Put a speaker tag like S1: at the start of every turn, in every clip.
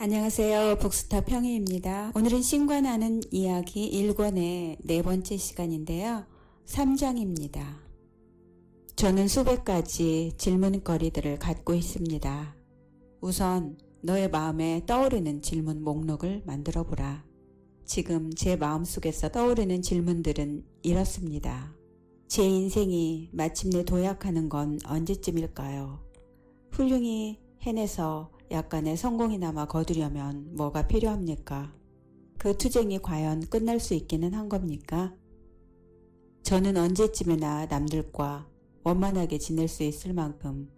S1: 안녕하세요. 북스타 평희입니다. 오늘은 신과 나는 이야기 1권의 네 번째 시간인데요. 3장입니다. 저는 수백 가지 질문거리들을 갖고 있습니다. 우선 너의 마음에 떠오르는 질문 목록을 만들어 보라. 지금 제 마음속에서 떠오르는 질문들은 이렇습니다. 제 인생이 마침내 도약하는 건 언제쯤일까요? 훌륭히 해내서 약간의 성공이나마 거두려면 뭐가 필요합니까? 그 투쟁이 과연 끝날 수 있기는 한 겁니까? 저는 언제쯤이나 남들과 원만하게 지낼 수 있을 만큼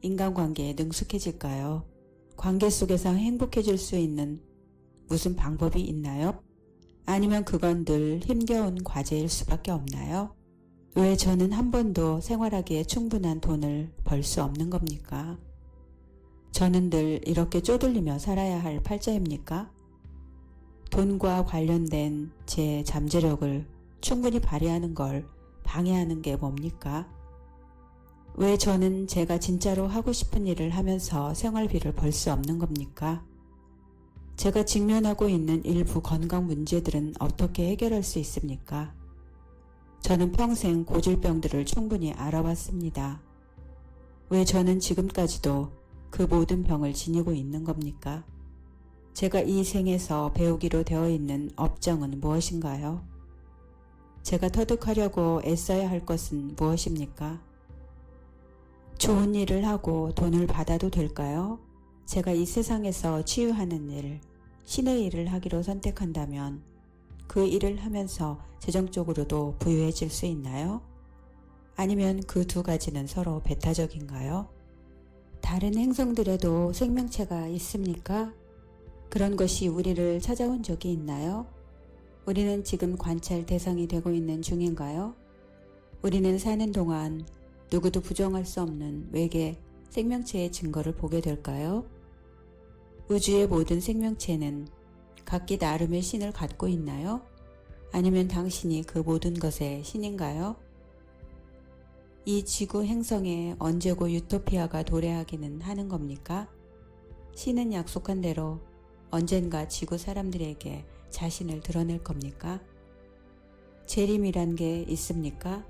S1: 인간관계에 능숙해질까요? 관계 속에서 행복해질 수 있는 무슨 방법이 있나요? 아니면 그건 늘 힘겨운 과제일 수밖에 없나요? 왜 저는 한 번도 생활하기에 충분한 돈을 벌 수 없는 겁니까? 저는 늘 이렇게 쪼들리며 살아야 할 팔자입니까? 돈과 관련된 제 잠재력을 충분히 발휘하는 걸 방해하는 게 뭡니까? 왜 저는 제가 진짜로 하고 싶은 일을 하면서 생활비를 벌 수 없는 겁니까? 제가 직면하고 있는 일부 건강 문제들은 어떻게 해결할 수 있습니까? 저는 평생 고질병들을 충분히 알아봤습니다. 왜 저는 지금까지도 그 모든 병을 지니고 있는 겁니까? 제가 이 생에서 배우기로 되어 있는 업장은 무엇인가요? 제가 터득하려고 애써야 할 것은 무엇입니까? 좋은 일을 하고 돈을 받아도 될까요? 제가 이 세상에서 치유하는 일, 신의 일을 하기로 선택한다면 그 일을 하면서 재정적으로도 부유해질 수 있나요? 아니면 그 두 가지는 서로 배타적인가요? 다른 행성들에도 생명체가 있습니까? 그런 것이 우리를 찾아온 적이 있나요? 우리는 지금 관찰 대상이 되고 있는 중인가요? 우리는 사는 동안 누구도 부정할 수 없는 외계 생명체의 증거를 보게 될까요? 우주의 모든 생명체는 각기 나름의 신을 갖고 있나요? 아니면 당신이 그 모든 것의 신인가요? 이 지구 행성에 언제고 유토피아가 도래하기는 하는 겁니까? 신은 약속한 대로 언젠가 지구 사람들에게 자신을 드러낼 겁니까? 재림이란 게 있습니까?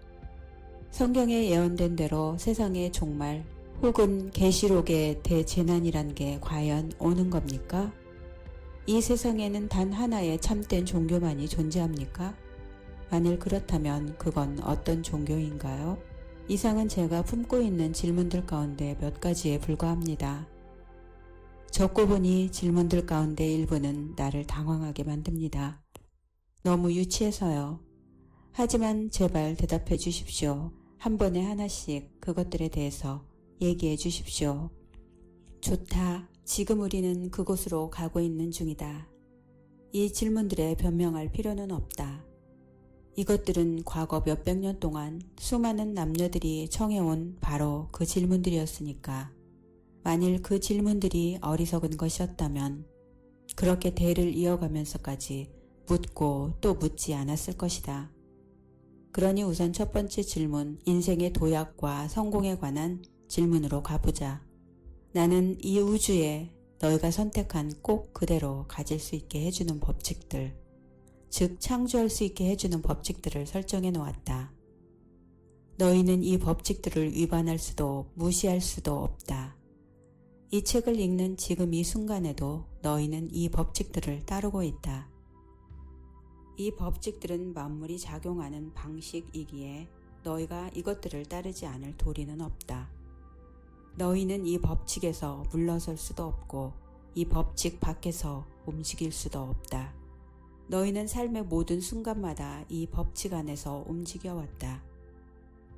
S1: 성경에 예언된 대로 세상의 종말 혹은 계시록의 대재난이란 게 과연 오는 겁니까? 이 세상에는 단 하나의 참된 종교만이 존재합니까? 만일 그렇다면 그건 어떤 종교인가요? 이상은 제가 품고 있는 질문들 가운데 몇 가지에 불과합니다. 적고 보니 질문들 가운데 일부는 나를 당황하게 만듭니다. 너무 유치해서요. 하지만 제발 대답해 주십시오. 한 번에 하나씩 그것들에 대해서 얘기해 주십시오. 좋다. 지금 우리는 그곳으로 가고 있는 중이다. 이 질문들에 변명할 필요는 없다. 이것들은 과거 몇백 년 동안 수많은 남녀들이 청해온 바로 그 질문들이었으니까 만일 그 질문들이 어리석은 것이었다면 그렇게 대를 이어가면서까지 묻고 또 묻지 않았을 것이다. 그러니 우선 첫 번째 질문, 인생의 도약과 성공에 관한 질문으로 가보자. 나는 이 우주에 너희가 선택한 꼭 그대로 가질 수 있게 해주는 법칙들, 즉 창조할 수 있게 해주는 법칙들을 설정해 놓았다. 너희는 이 법칙들을 위반할 수도 무시할 수도 없다. 이 책을 읽는 지금 이 순간에도 너희는 이 법칙들을 따르고 있다. 이 법칙들은 만물이 작용하는 방식이기에 너희가 이것들을 따르지 않을 도리는 없다. 너희는 이 법칙에서 물러설 수도 없고 이 법칙 밖에서 움직일 수도 없다. 너희는 삶의 모든 순간마다 이 법칙 안에서 움직여왔다.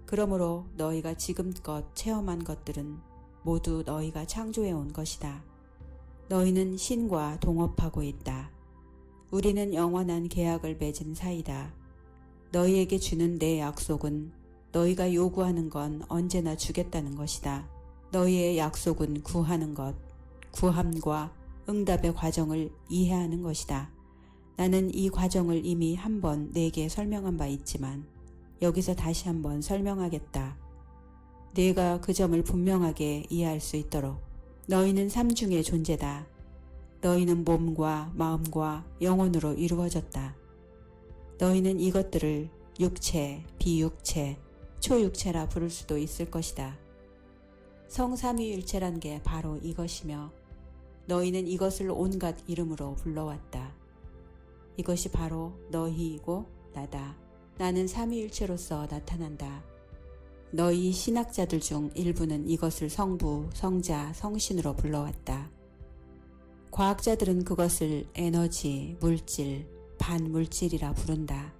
S1: 그러므로 너희가 지금껏 체험한 것들은 모두 너희가 창조해온 것이다. 너희는 신과 동업하고 있다. 우리는 영원한 계약을 맺은 사이다. 너희에게 주는 내 약속은 너희가 요구하는 건 언제나 주겠다는 것이다. 너희의 약속은 구하는 것, 구함과 응답의 과정을 이해하는 것이다. 나는 이 과정을 이미 한 번 내게 설명한 바 있지만 여기서 다시 한번 설명하겠다. 네가 그 점을 분명하게 이해할 수 있도록. 너희는 삼중의 존재다. 너희는 몸과 마음과 영혼으로 이루어졌다. 너희는 이것들을 육체, 비육체, 초육체라 부를 수도 있을 것이다. 성삼위일체란 게 바로 이것이며 너희는 이것을 온갖 이름으로 불러왔다. 이것이 바로 너희이고 나다. 나는 삼위일체로서 나타난다. 너희 신학자들 중 일부는 이것을 성부, 성자, 성신으로 불러왔다. 과학자들은 그것을 에너지, 물질, 반물질이라 부른다.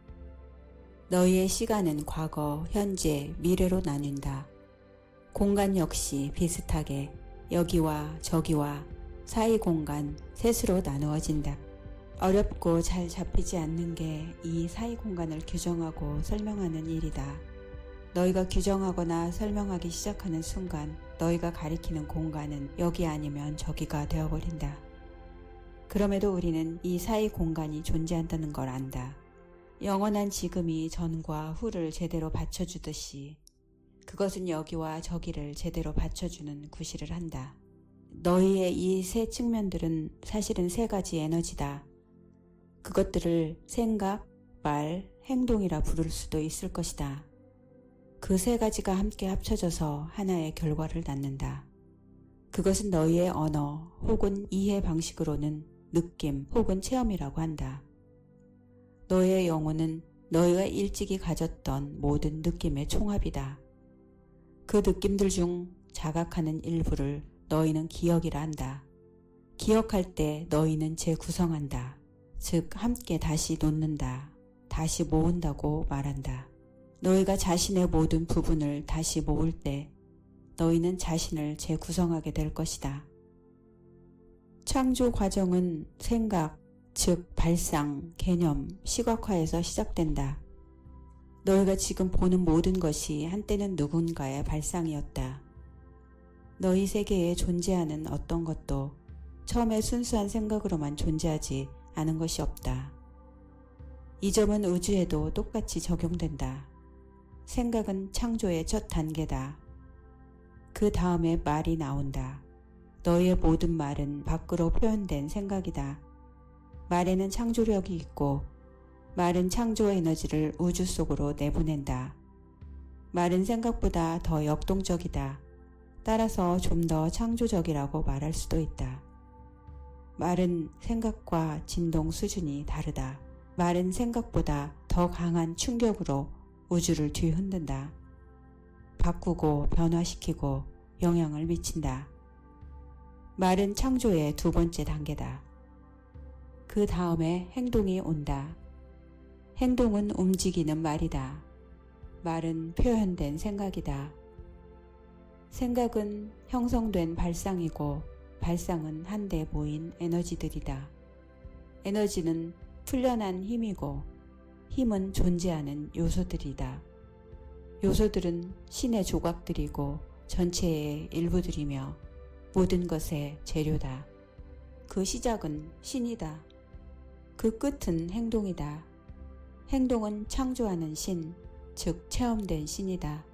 S1: 너희의 시간은 과거, 현재, 미래로 나뉜다. 공간 역시 비슷하게 여기와 저기와 사이 공간 셋으로 나누어진다. 어렵고 잘 잡히지 않는 게 이 사이 공간을 규정하고 설명하는 일이다. 너희가 규정하거나 설명하기 시작하는 순간 너희가 가리키는 공간은 여기 아니면 저기가 되어버린다. 그럼에도 우리는 이 사이 공간이 존재한다는 걸 안다. 영원한 지금이 전과 후를 제대로 받쳐주듯이 그것은 여기와 저기를 제대로 받쳐주는 구실을 한다. 너희의 이 세 측면들은 사실은 세 가지 에너지다. 그것들을 생각, 말, 행동이라 부를 수도 있을 것이다. 그 세 가지가 함께 합쳐져서 하나의 결과를 낳는다. 그것은 너희의 언어 혹은 이해 방식으로는 느낌 혹은 체험이라고 한다. 너의 영혼은 너희가 일찍이 가졌던 모든 느낌의 총합이다. 그 느낌들 중 자각하는 일부를 너희는 기억이라 한다. 기억할 때 너희는 재구성한다. 즉 함께 다시 놓는다. 다시 모은다고 말한다. 너희가 자신의 모든 부분을 다시 모을 때 너희는 자신을 재구성하게 될 것이다. 창조 과정은 생각, 즉 발상, 개념, 시각화에서 시작된다. 너희가 지금 보는 모든 것이 한때는 누군가의 발상이었다. 너희 세계에 존재하는 어떤 것도 처음에 순수한 생각으로만 존재하지 않은 것이 없다. 이 점은 우주에도 똑같이 적용된다. 생각은 창조의 첫 단계다. 그 다음에 말이 나온다. 너희의 모든 말은 밖으로 표현된 생각이다. 말에는 창조력이 있고 말은 창조 에너지를 우주 속으로 내보낸다. 말은 생각보다 더 역동적이다. 따라서 좀 더 창조적이라고 말할 수도 있다. 말은 생각과 진동 수준이 다르다. 말은 생각보다 더 강한 충격으로 우주를 뒤흔든다. 바꾸고 변화시키고 영향을 미친다. 말은 창조의 두 번째 단계다. 그 다음에 행동이 온다. 행동은 움직이는 말이다. 말은 표현된 생각이다. 생각은 형성된 발상이고 발상은 한데 모인 에너지들이다. 에너지는 풀려난 힘이고 힘은 존재하는 요소들이다. 요소들은 신의 조각들이고 전체의 일부들이며 모든 것의 재료다. 그 시작은 신이다. 그 끝은 행동이다. 행동은 창조하는 신, 즉 체험된 신이다.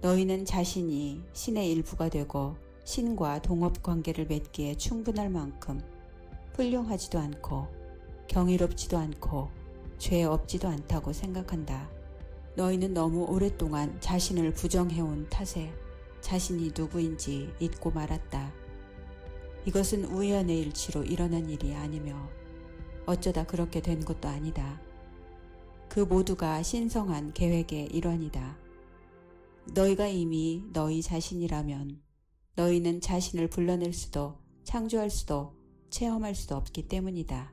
S1: 너희는 자신이 신의 일부가 되고 신과 동업관계를 맺기에 충분할 만큼 훌륭하지도 않고 경이롭지도 않고 죄 없지도 않다고 생각한다. 너희는 너무 오랫동안 자신을 부정해온 탓에 자신이 누구인지 잊고 말았다. 이것은 우연의 일치로 일어난 일이 아니며 어쩌다 그렇게 된 것도 아니다. 그 모두가 신성한 계획의 일환이다. 너희가 이미 너희 자신이라면 너희는 자신을 불러낼 수도 창조할 수도 체험할 수도 없기 때문이다.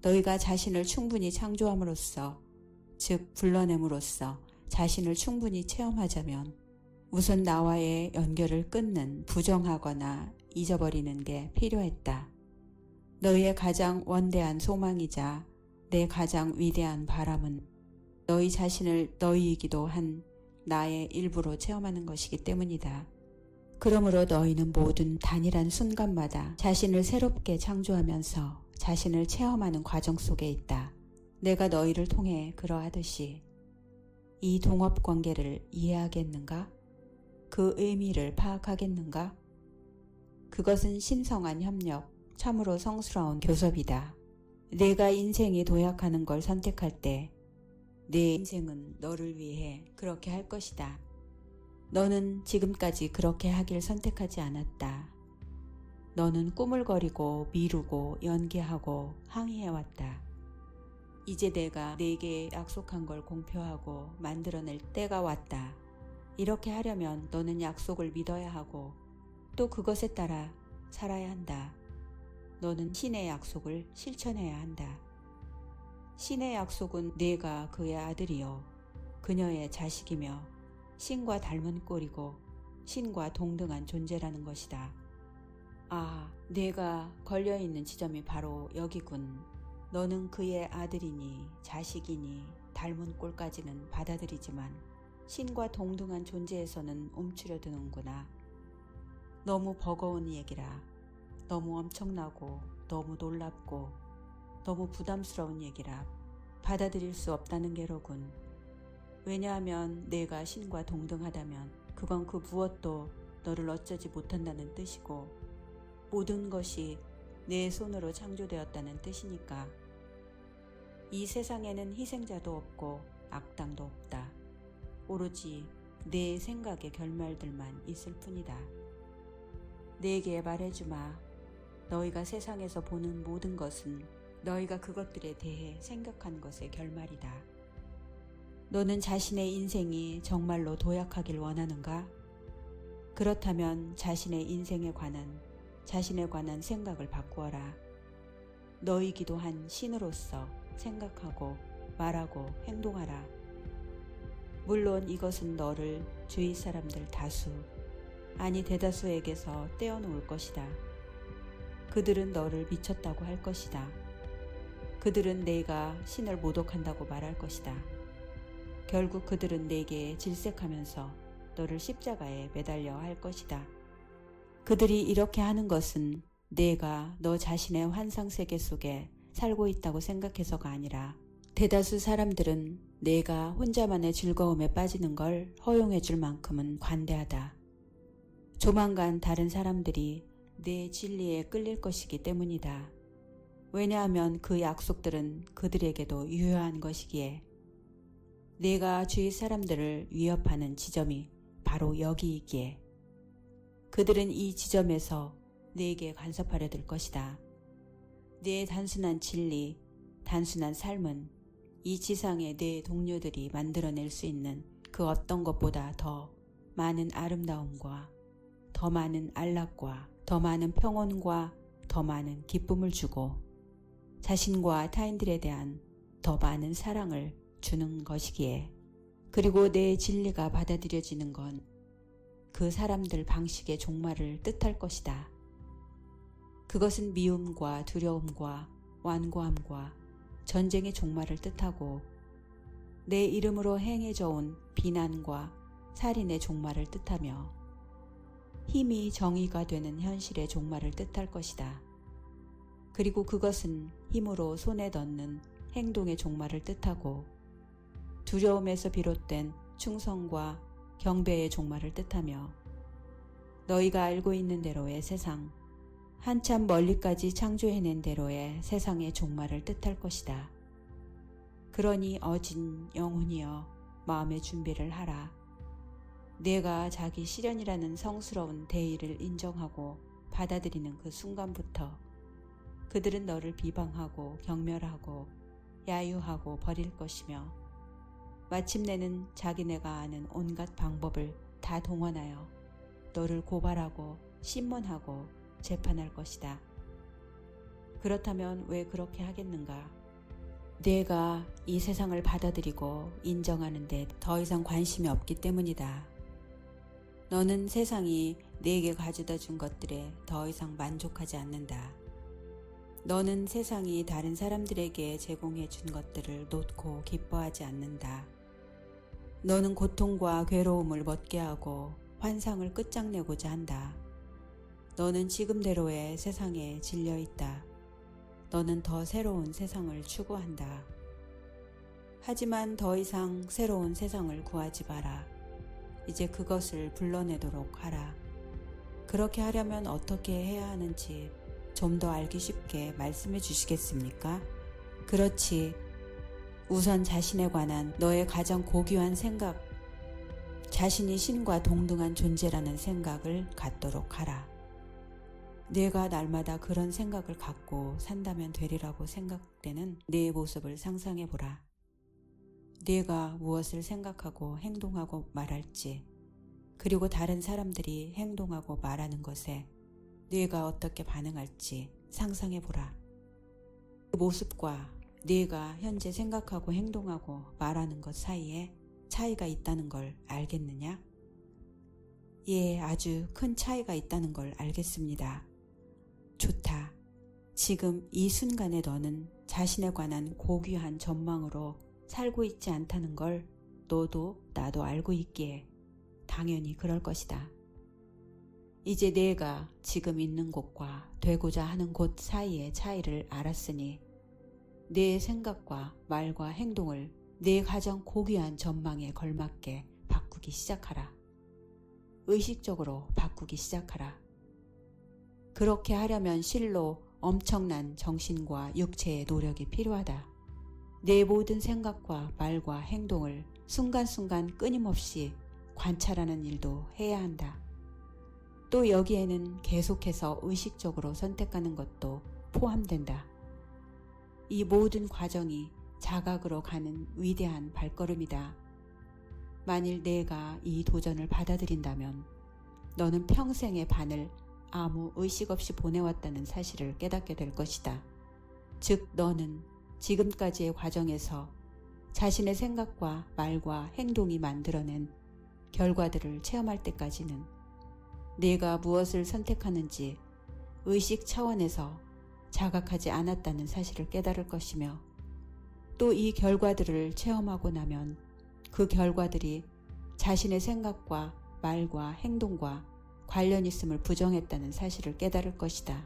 S1: 너희가 자신을 충분히 창조함으로써 즉 불러냄으로써 자신을 충분히 체험하자면 우선 나와의 연결을 끊는 부정하거나 잊어버리는 게 필요했다. 너희의 가장 원대한 소망이자 내 가장 위대한 바람은 너희 자신을 너희이기도 한 나의 일부로 체험하는 것이기 때문이다. 그러므로 너희는 모든 단일한 순간마다 자신을 새롭게 창조하면서 자신을 체험하는 과정 속에 있다. 내가 너희를 통해 그러하듯이 이 동업관계를 이해하겠는가? 그 의미를 파악하겠는가? 그것은 신성한 협력, 참으로 성스러운 교섭이다. 내가 인생이 도약하는 걸 선택할 때 내 인생은 너를 위해 그렇게 할 것이다. 너는 지금까지 그렇게 하길 선택하지 않았다. 너는 꾸물거리고 미루고 연기하고 항의해왔다. 이제 내가 내게 약속한 걸 공표하고 만들어낼 때가 왔다. 이렇게 하려면 너는 약속을 믿어야 하고 또 그것에 따라 살아야 한다. 너는 신의 약속을 실천해야 한다. 신의 약속은 네가 그의 아들이요 그녀의 자식이며 신과 닮은 꼴이고 신과 동등한 존재라는 것이다. 아, 내가 걸려있는 지점이 바로 여기군. 너는 그의 아들이니 자식이니 닮은 꼴까지는 받아들이지만 신과 동등한 존재에서는 움츠려드는구나. 너무 버거운 얘기라. 너무 엄청나고 너무 놀랍고 너무 부담스러운 얘기라 받아들일 수 없다는 게로군. 왜냐하면 내가 신과 동등하다면 그건 그 무엇도 너를 어쩌지 못한다는 뜻이고 모든 것이 내 손으로 창조되었다는 뜻이니까. 이 세상에는 희생자도 없고 악당도 없다. 오로지 내 생각의 결말들만 있을 뿐이다. 내게 말해주마. 너희가 세상에서 보는 모든 것은 너희가 그것들에 대해 생각한 것의 결말이다. 너는 자신의 인생이 정말로 도약하길 원하는가? 그렇다면 자신의 인생에 관한 생각을 바꾸어라. 너이기도 한 신으로서 생각하고 말하고 행동하라. 물론 이것은 너를 주위 사람들 다수, 아니 대다수에게서 떼어놓을 것이다. 그들은 너를 미쳤다고 할 것이다. 그들은 내가 신을 모독한다고 말할 것이다. 결국 그들은 내게 질색하면서 너를 십자가에 매달려 할 것이다. 그들이 이렇게 하는 것은 내가 너 자신의 환상세계 속에 살고 있다고 생각해서가 아니라 대다수 사람들은 내가 혼자만의 즐거움에 빠지는 걸 허용해 줄 만큼은 관대하다. 조만간 다른 사람들이 내 진리에 끌릴 것이기 때문이다. 왜냐하면 그 약속들은 그들에게도 유효한 것이기에. 내가 주위 사람들을 위협하는 지점이 바로 여기이기에. 그들은 이 지점에서 내게 간섭하려 들 것이다. 내 단순한 진리, 단순한 삶은 이 지상의 내 동료들이 만들어낼 수 있는 그 어떤 것보다 더 많은 아름다움과 더 많은 안락과 더 많은 평온과 더 많은 기쁨을 주고 자신과 타인들에 대한 더 많은 사랑을 주는 것이기에. 그리고 내 진리가 받아들여지는 건 그 사람들 방식의 종말을 뜻할 것이다. 그것은 미움과 두려움과 완고함과 전쟁의 종말을 뜻하고 내 이름으로 행해져 온 비난과 살인의 종말을 뜻하며 힘이 정의가 되는 현실의 종말을 뜻할 것이다. 그리고 그것은 힘으로 손에 넣는 행동의 종말을 뜻하고 두려움에서 비롯된 충성과 경배의 종말을 뜻하며 너희가 알고 있는 대로의 세상, 한참 멀리까지 창조해낸 대로의 세상의 종말을 뜻할 것이다. 그러니 어진 영혼이여 마음의 준비를 하라. 내가 자기 시련이라는 성스러운 대의를 인정하고 받아들이는 그 순간부터 그들은 너를 비방하고 경멸하고 야유하고 버릴 것이며 마침내는 자기네가 아는 온갖 방법을 다 동원하여 너를 고발하고 신문하고 재판할 것이다. 그렇다면 왜 그렇게 하겠는가? 내가 이 세상을 받아들이고 인정하는데 더 이상 관심이 없기 때문이다. 너는 세상이 내게 가져다 준 것들에 더 이상 만족하지 않는다. 너는 세상이 다른 사람들에게 제공해 준 것들을 놓고 기뻐하지 않는다. 너는 고통과 괴로움을 멋게 하고 환상을 끝장내고자 한다. 너는 지금대로의 세상에 질려 있다. 너는 더 새로운 세상을 추구한다. 하지만 더 이상 새로운 세상을 구하지 마라. 이제 그것을 불러내도록 하라. 그렇게 하려면 어떻게 해야 하는지 좀 더 알기 쉽게 말씀해 주시겠습니까? 그렇지. 우선 자신에 관한 너의 가장 고귀한 생각, 자신이 신과 동등한 존재라는 생각을 갖도록 하라. 내가 날마다 그런 생각을 갖고 산다면 되리라고 생각되는 내 모습을 상상해 보라. 내가 무엇을 생각하고 행동하고 말할지, 그리고 다른 사람들이 행동하고 말하는 것에 내가 어떻게 반응할지 상상해 보라. 그 모습과 내가 현재 생각하고 행동하고 말하는 것 사이에 차이가 있다는 걸 알겠느냐? 예, 아주 큰 차이가 있다는 걸 알겠습니다. 좋다. 지금 이 순간에 너는 자신에 관한 고귀한 전망으로 살고 있지 않다는 걸 너도 나도 알고 있기에 당연히 그럴 것이다. 이제 내가 지금 있는 곳과 되고자 하는 곳 사이의 차이를 알았으니 내 생각과 말과 행동을 내 가장 고귀한 전망에 걸맞게 바꾸기 시작하라. 의식적으로 바꾸기 시작하라. 그렇게 하려면 실로 엄청난 정신과 육체의 노력이 필요하다. 내 모든 생각과 말과 행동을 순간순간 끊임없이 관찰하는 일도 해야 한다. 또 여기에는 계속해서 의식적으로 선택하는 것도 포함된다. 이 모든 과정이 자각으로 가는 위대한 발걸음이다. 만일 내가 이 도전을 받아들인다면 너는 평생의 반을 아무 의식 없이 보내왔다는 사실을 깨닫게 될 것이다. 즉 너는 지금까지의 과정에서 자신의 생각과 말과 행동이 만들어낸 결과들을 체험할 때까지는 내가 무엇을 선택하는지 의식 차원에서 자각하지 않았다는 사실을 깨달을 것이며 또 이 결과들을 체험하고 나면 그 결과들이 자신의 생각과 말과 행동과 관련 있음을 부정했다는 사실을 깨달을 것이다.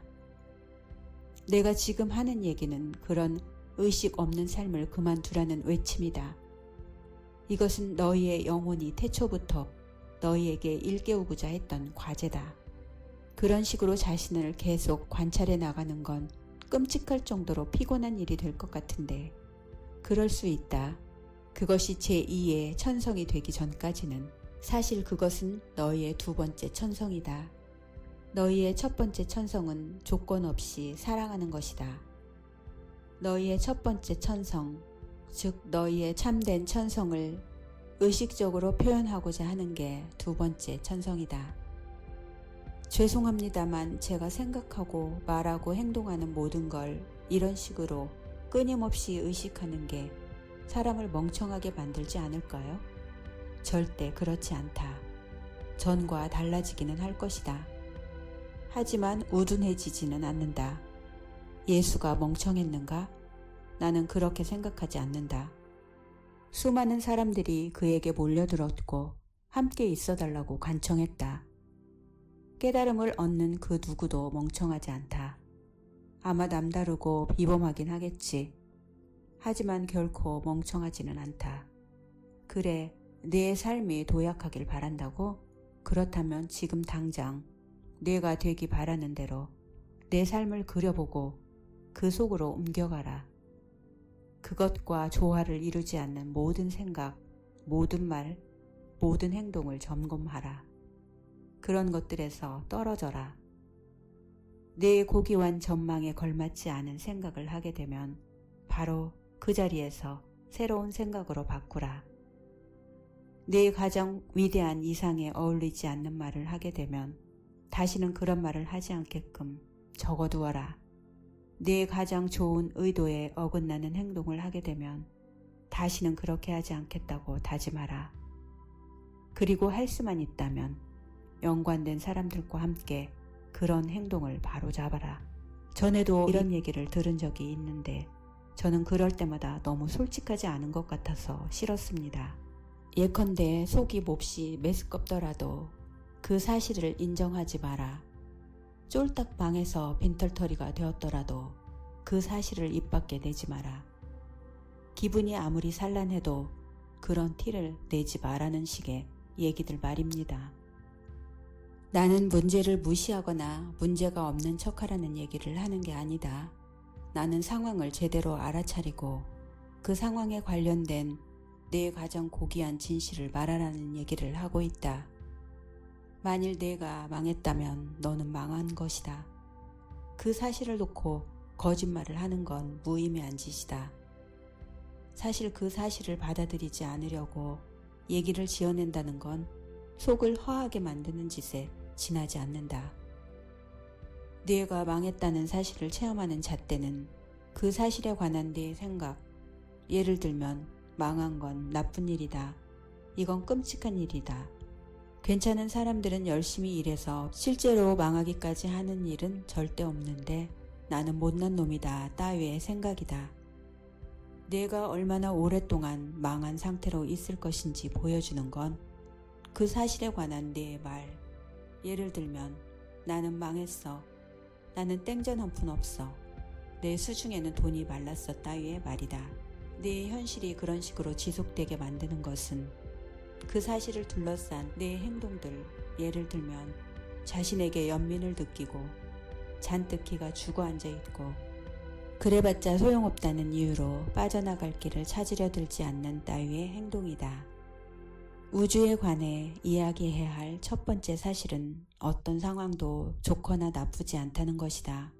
S1: 내가 지금 하는 얘기는 그런 의식 없는 삶을 그만두라는 외침이다. 이것은 너희의 영혼이 태초부터 너희에게 일깨우고자 했던 과제다. 그런 식으로 자신을 계속 관찰해 나가는 건 끔찍할 정도로 피곤한 일이 될 것 같은데 그럴 수 있다. 그것이 제2의 천성이 되기 전까지는 사실 그것은 너희의 두 번째 천성이다. 너희의 첫 번째 천성은 조건 없이 사랑하는 것이다. 너희의 첫 번째 천성, 즉 너희의 참된 천성을 의식적으로 표현하고자 하는 게 두 번째 천성이다. 죄송합니다만 제가 생각하고 말하고 행동하는 모든 걸 이런 식으로 끊임없이 의식하는 게 사람을 멍청하게 만들지 않을까요? 절대 그렇지 않다. 전과 달라지기는 할 것이다. 하지만 우둔해지지는 않는다. 예수가 멍청했는가? 나는 그렇게 생각하지 않는다. 수많은 사람들이 그에게 몰려들었고 함께 있어달라고 간청했다. 깨달음을 얻는 그 누구도 멍청하지 않다. 아마 남다르고 비범하긴 하겠지. 하지만 결코 멍청하지는 않다. 그래, 내 삶이 도약하길 바란다고? 그렇다면 지금 당장 내가 되기 바라는 대로 내 삶을 그려보고 그 속으로 옮겨가라. 그것과 조화를 이루지 않는 모든 생각, 모든 말, 모든 행동을 점검하라. 그런 것들에서 떨어져라. 내 고귀한 전망에 걸맞지 않은 생각을 하게 되면 바로 그 자리에서 새로운 생각으로 바꾸라. 내 가장 위대한 이상에 어울리지 않는 말을 하게 되면 다시는 그런 말을 하지 않게끔 적어두어라. 내 가장 좋은 의도에 어긋나는 행동을 하게 되면 다시는 그렇게 하지 않겠다고 다짐하라. 그리고 할 수만 있다면 연관된 사람들과 함께 그런 행동을 바로잡아라. 전에도 이런 얘기를 들은 적이 있는데 저는 그럴 때마다 너무 솔직하지 않은 것 같아서 싫었습니다. 예컨대 속이 몹시 메스껍더라도 그 사실을 인정하지 마라. 쫄딱 망해서 빈털터리가 되었더라도 그 사실을 입 밖에 내지 마라. 기분이 아무리 산란해도 그런 티를 내지 마라는 식의 얘기들 말입니다. 나는 문제를 무시하거나 문제가 없는 척하라는 얘기를 하는 게 아니다. 나는 상황을 제대로 알아차리고 그 상황에 관련된 내 가장 고귀한 진실을 말하라는 얘기를 하고 있다. 만일 내가 망했다면 너는 망한 것이다. 그 사실을 놓고 거짓말을 하는 건 무의미한 짓이다. 사실 그 사실을 받아들이지 않으려고 얘기를 지어낸다는 건 속을 허하게 만드는 짓에 지나지 않는다. 네가 망했다는 사실을 체험하는 잣대는 그 사실에 관한 네 생각, 예를 들면 망한 건 나쁜 일이다. 이건 끔찍한 일이다. 괜찮은 사람들은 열심히 일해서 실제로 망하기까지 하는 일은 절대 없는데 나는 못난 놈이다 따위의 생각이다. 내가 얼마나 오랫동안 망한 상태로 있을 것인지 보여주는 건 그 사실에 관한 네 말, 예를 들면 나는 망했어. 나는 땡전 한 푼 없어. 내 수중에는 돈이 말랐어 따위의 말이다. 내 현실이 그런 식으로 지속되게 만드는 것은 그 사실을 둘러싼 내 행동들, 예를 들면 자신에게 연민을 느끼고 잔뜩 기가 죽어앉아 있고 그래봤자 소용없다는 이유로 빠져나갈 길을 찾으려 들지 않는 따위의 행동이다. 우주에 관해 이야기해야 할 첫 번째 사실은 어떤 상황도 좋거나 나쁘지 않다는 것이다.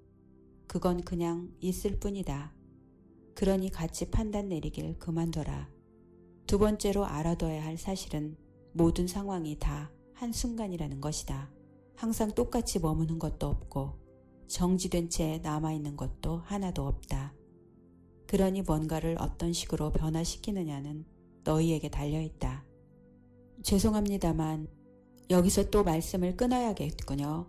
S1: 그건 그냥 있을 뿐이다. 그러니 같이 판단 내리길 그만둬라. 두 번째로 알아둬야 할 사실은 모든 상황이 다 한순간이라는 것이다. 항상 똑같이 머무는 것도 없고 정지된 채 남아있는 것도 하나도 없다. 그러니 뭔가를 어떤 식으로 변화시키느냐는 너희에게 달려있다. 죄송합니다만 여기서 또 말씀을 끊어야겠군요.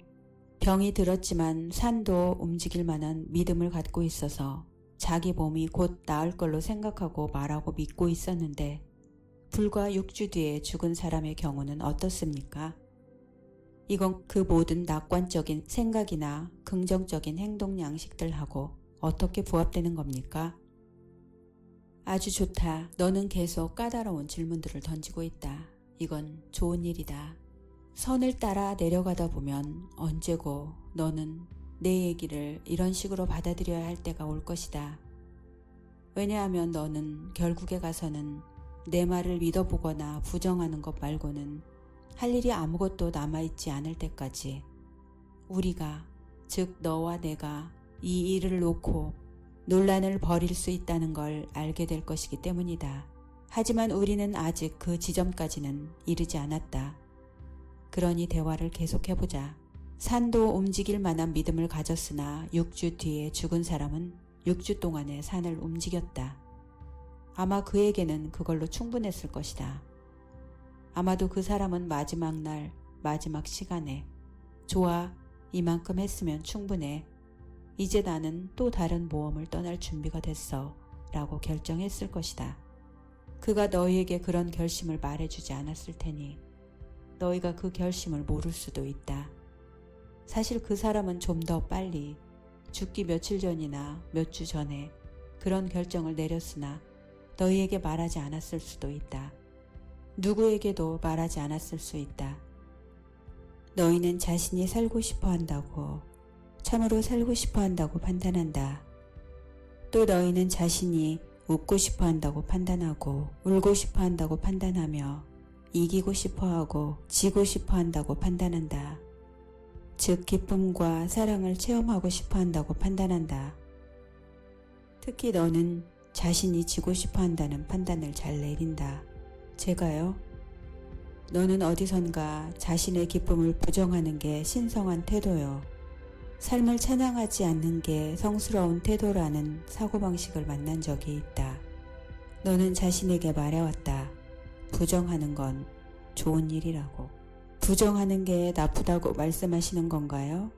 S1: 병이 들었지만 산도 움직일 만한 믿음을 갖고 있어서 자기 몸이 곧 나을 걸로 생각하고 말하고 믿고 있었는데 불과 6주 뒤에 죽은 사람의 경우는 어떻습니까? 이건 그 모든 낙관적인 생각이나 긍정적인 행동 양식들하고 어떻게 부합되는 겁니까? 아주 좋다. 너는 계속 까다로운 질문들을 던지고 있다. 이건 좋은 일이다. 선을 따라 내려가다 보면 언제고 너는 내 얘기를 이런 식으로 받아들여야 할 때가 올 것이다. 왜냐하면 너는 결국에 가서는 내 말을 믿어보거나 부정하는 것 말고는 할 일이 아무것도 남아있지 않을 때까지 우리가, 즉 너와 내가 이 일을 놓고 논란을 벌일 수 있다는 걸 알게 될 것이기 때문이다. 하지만 우리는 아직 그 지점까지는 이르지 않았다. 그러니 대화를 계속해보자. 산도 움직일 만한 믿음을 가졌으나 6주 뒤에 죽은 사람은 6주 동안에 산을 움직였다. 아마 그에게는 그걸로 충분했을 것이다. 아마도 그 사람은 마지막 날, 마지막 시간에 좋아, 이만큼 했으면 충분해. 이제 나는 또 다른 모험을 떠날 준비가 됐어 라고 결정했을 것이다. 그가 너희에게 그런 결심을 말해주지 않았을 테니 너희가 그 결심을 모를 수도 있다. 사실 그 사람은 좀 더 빨리 죽기 며칠 전이나 몇 주 전에 그런 결정을 내렸으나 너희에게 말하지 않았을 수도 있다. 누구에게도 말하지 않았을 수 있다. 너희는 자신이 살고 싶어 한다고, 참으로 살고 싶어 한다고 판단한다. 또 너희는 자신이 웃고 싶어 한다고 판단하고 울고 싶어 한다고 판단하며 이기고 싶어 하고 지고 싶어 한다고 판단한다. 즉 기쁨과 사랑을 체험하고 싶어 한다고 판단한다. 특히 너는 자신이 지고 싶어 한다는 판단을 잘 내린다. 제가요? 너는 어디선가 자신의 기쁨을 부정하는 게 신성한 태도요. 삶을 찬양하지 않는 게 성스러운 태도라는 사고방식을 만난 적이 있다. 너는 자신에게 말해왔다. 부정하는 건 좋은 일이라고. 부정하는 게 나쁘다고 말씀하시는 건가요?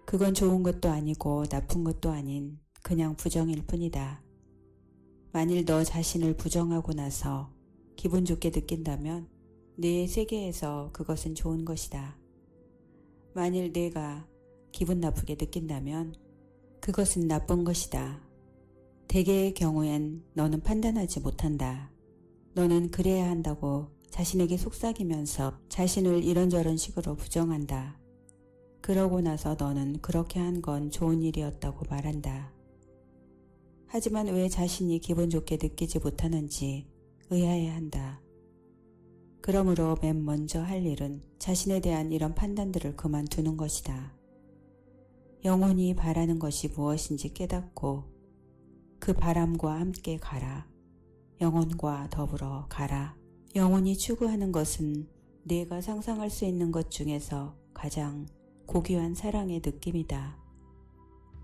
S1: 그건 좋은 것도 아니고 나쁜 것도 아닌 그냥 부정일 뿐이다. 만일 너 자신을 부정하고 나서 기분 좋게 느낀다면 내 세계에서 그것은 좋은 것이다. 만일 내가 기분 나쁘게 느낀다면 그것은 나쁜 것이다. 대개의 경우엔 너는 판단하지 못한다. 너는 그래야 한다고 자신에게 속삭이면서 자신을 이런저런 식으로 부정한다. 그러고 나서 너는 그렇게 한 건 좋은 일이었다고 말한다. 하지만 왜 자신이 기분 좋게 느끼지 못하는지 의아해한다. 그러므로 맨 먼저 할 일은 자신에 대한 이런 판단들을 그만두는 것이다. 영혼이 바라는 것이 무엇인지 깨닫고 그 바람과 함께 가라. 영혼과 더불어 가라. 영혼이 추구하는 것은 내가 상상할 수 있는 것 중에서 가장 고귀한 사랑의 느낌이다.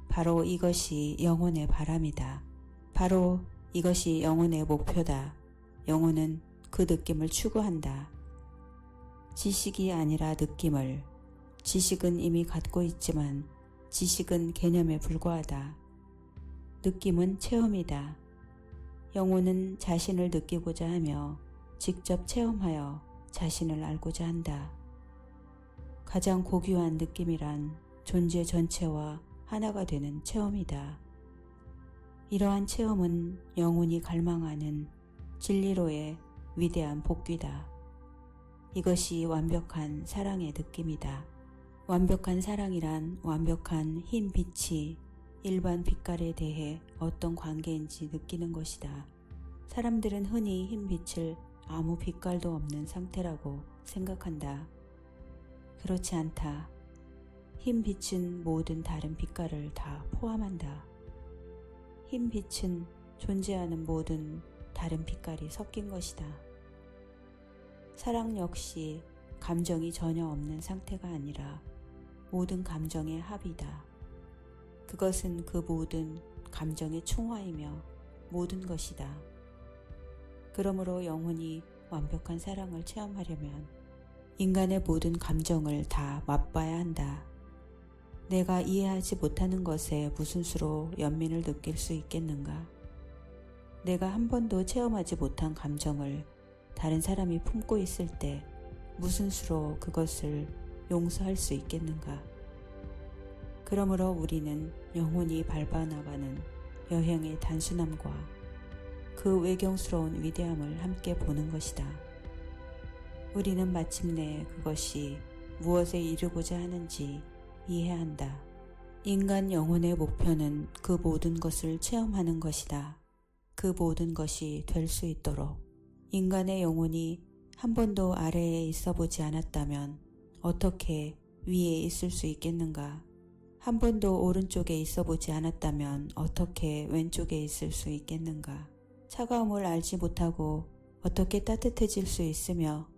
S1: 바로 이것이 영혼의 바람이다. 바로 이것이 영혼의 목표다. 영혼은 그 느낌을 추구한다. 지식이 아니라 느낌을. 지식은 이미 갖고 있지만 지식은 개념에 불과하다. 느낌은 체험이다. 영혼은 자신을 느끼고자 하며 직접 체험하여 자신을 알고자 한다. 가장 고귀한 느낌이란 존재 전체와 하나가 되는 체험이다. 이러한 체험은 영혼이 갈망하는 진리로의 위대한 복귀다. 이것이 완벽한 사랑의 느낌이다. 완벽한 사랑이란 완벽한 흰 빛이 일반 빛깔에 대해 어떤 관계인지 느끼는 것이다. 사람들은 흔히 흰 빛을 아무 빛깔도 없는 상태라고 생각한다. 그렇지 않다. 흰 빛은 모든 다른 빛깔을 다 포함한다. 흰 빛은 존재하는 모든 다른 빛깔이 섞인 것이다. 사랑 역시 감정이 전혀 없는 상태가 아니라 모든 감정의 합이다. 그것은 그 모든 감정의 총화이며 모든 것이다. 그러므로 영혼이 완벽한 사랑을 체험하려면 인간의 모든 감정을 다 맛봐야 한다. 내가 이해하지 못하는 것에 무슨 수로 연민을 느낄 수 있겠는가? 내가 한 번도 체험하지 못한 감정을 다른 사람이 품고 있을 때 무슨 수로 그것을 용서할 수 있겠는가? 그러므로 우리는 영혼이 밟아나가는 여행의 단순함과 그 외경스러운 위대함을 함께 보는 것이다. 우리는 마침내 그것이 무엇에 이르고자 하는지 이해한다. 인간 영혼의 목표는 그 모든 것을 체험하는 것이다. 그 모든 것이 될 수 있도록 인간의 영혼이 한 번도 아래에 있어 보지 않았다면 어떻게 위에 있을 수 있겠는가? 한 번도 오른쪽에 있어 보지 않았다면 어떻게 왼쪽에 있을 수 있겠는가? 차가움을 알지 못하고 어떻게 따뜻해질 수 있으며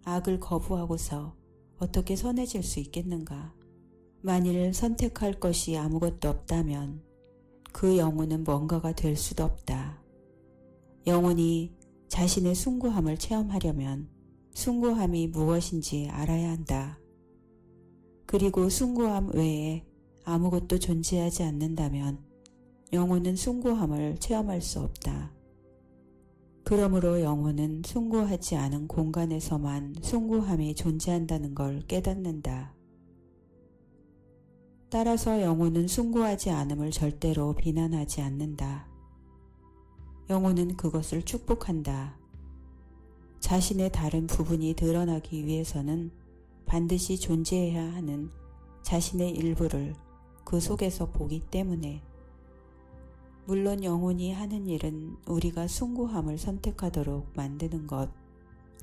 S1: 악을 거부하고서 어떻게 선해질 수 있겠는가? 만일 선택할 것이 아무것도 없다면 그 영혼은 뭔가가 될 수도 없다. 영혼이 자신의 숭고함을 체험하려면 숭고함이 무엇인지 알아야 한다. 그리고 숭고함 외에 아무것도 존재하지 않는다면 영혼은 숭고함을 체험할 수 없다. 그러므로 영혼은 숭고하지 않은 공간에서만 숭고함이 존재한다는 걸 깨닫는다. 따라서 영혼은 숭고하지 않음을 절대로 비난하지 않는다. 영혼은 그것을 축복한다. 자신의 다른 부분이 드러나기 위해서는 반드시 존재해야 하는 자신의 일부를 그 속에서 보기 때문에 물론 영혼이 하는 일은 우리가 숭고함을 선택하도록 만드는 것,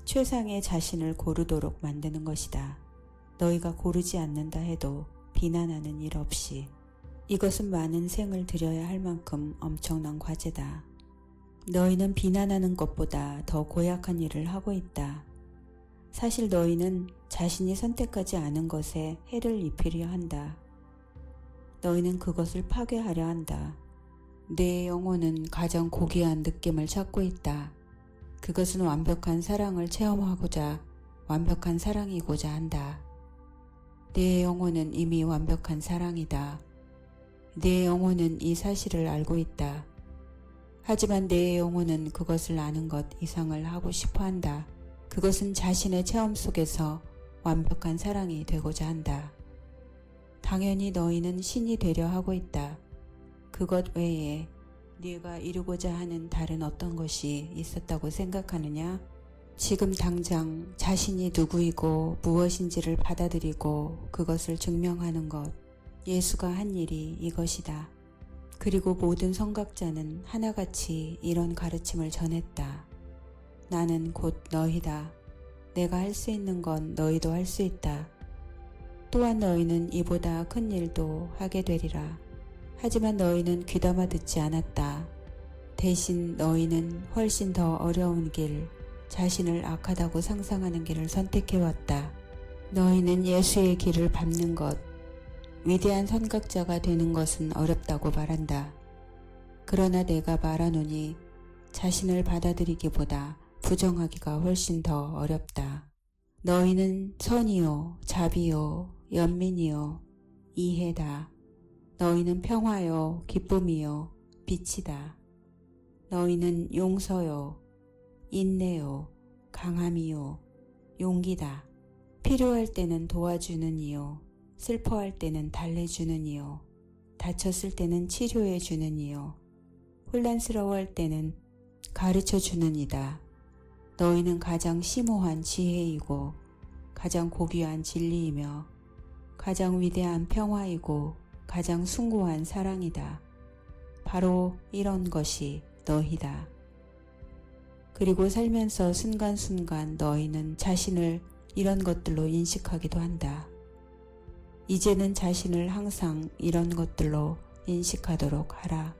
S1: 최상의 자신을 고르도록 만드는 것이다. 너희가 고르지 않는다 해도 비난하는 일 없이. 이것은 많은 생을 들여야 할 만큼 엄청난 과제다. 너희는 비난하는 것보다 더 고약한 일을 하고 있다. 사실 너희는 자신이 선택하지 않은 것에 해를 입히려 한다. 너희는 그것을 파괴하려 한다. 내 영혼은 가장 고귀한 느낌을 찾고 있다. 그것은 완벽한 사랑을 체험하고자 완벽한 사랑이고자 한다. 내 영혼은 이미 완벽한 사랑이다. 내 영혼은 이 사실을 알고 있다. 하지만 내 영혼은 그것을 아는 것 이상을 하고 싶어 한다. 그것은 자신의 체험 속에서 완벽한 사랑이 되고자 한다. 당연히 너희는 신이 되려 하고 있다. 그것 외에 네가 이루고자 하는 다른 어떤 것이 있었다고 생각하느냐? 지금 당장 자신이 누구이고 무엇인지를 받아들이고 그것을 증명하는 것. 예수가 한 일이 이것이다. 그리고 모든 선각자는 하나같이 이런 가르침을 전했다. 나는 곧 너희다. 내가 할 수 있는 건 너희도 할 수 있다. 또한 너희는 이보다 큰 일도 하게 되리라. 하지만 너희는 귀담아 듣지 않았다. 대신 너희는 훨씬 더 어려운 길, 자신을 악하다고 상상하는 길을 선택해왔다. 너희는 예수의 길을 밟는 것, 위대한 선각자가 되는 것은 어렵다고 말한다. 그러나 내가 말하노니 자신을 받아들이기보다 부정하기가 훨씬 더 어렵다. 너희는 선이요, 자비요, 연민이요, 이해다. 너희는 평화요, 기쁨이요, 빛이다. 너희는 용서요, 인내요, 강함이요, 용기다. 필요할 때는 도와주는 이요, 슬퍼할 때는 달래주는 이요, 다쳤을 때는 치료해 주는 이요, 혼란스러워할 때는 가르쳐 주는 이다. 너희는 가장 심오한 지혜이고 가장 고귀한 진리이며 가장 위대한 평화이고 가장 숭고한 사랑이다. 바로 이런 것이 너희다. 그리고 살면서 순간순간 너희는 자신을 이런 것들로 인식하기도 한다. 이제는 자신을 항상 이런 것들로 인식하도록 하라.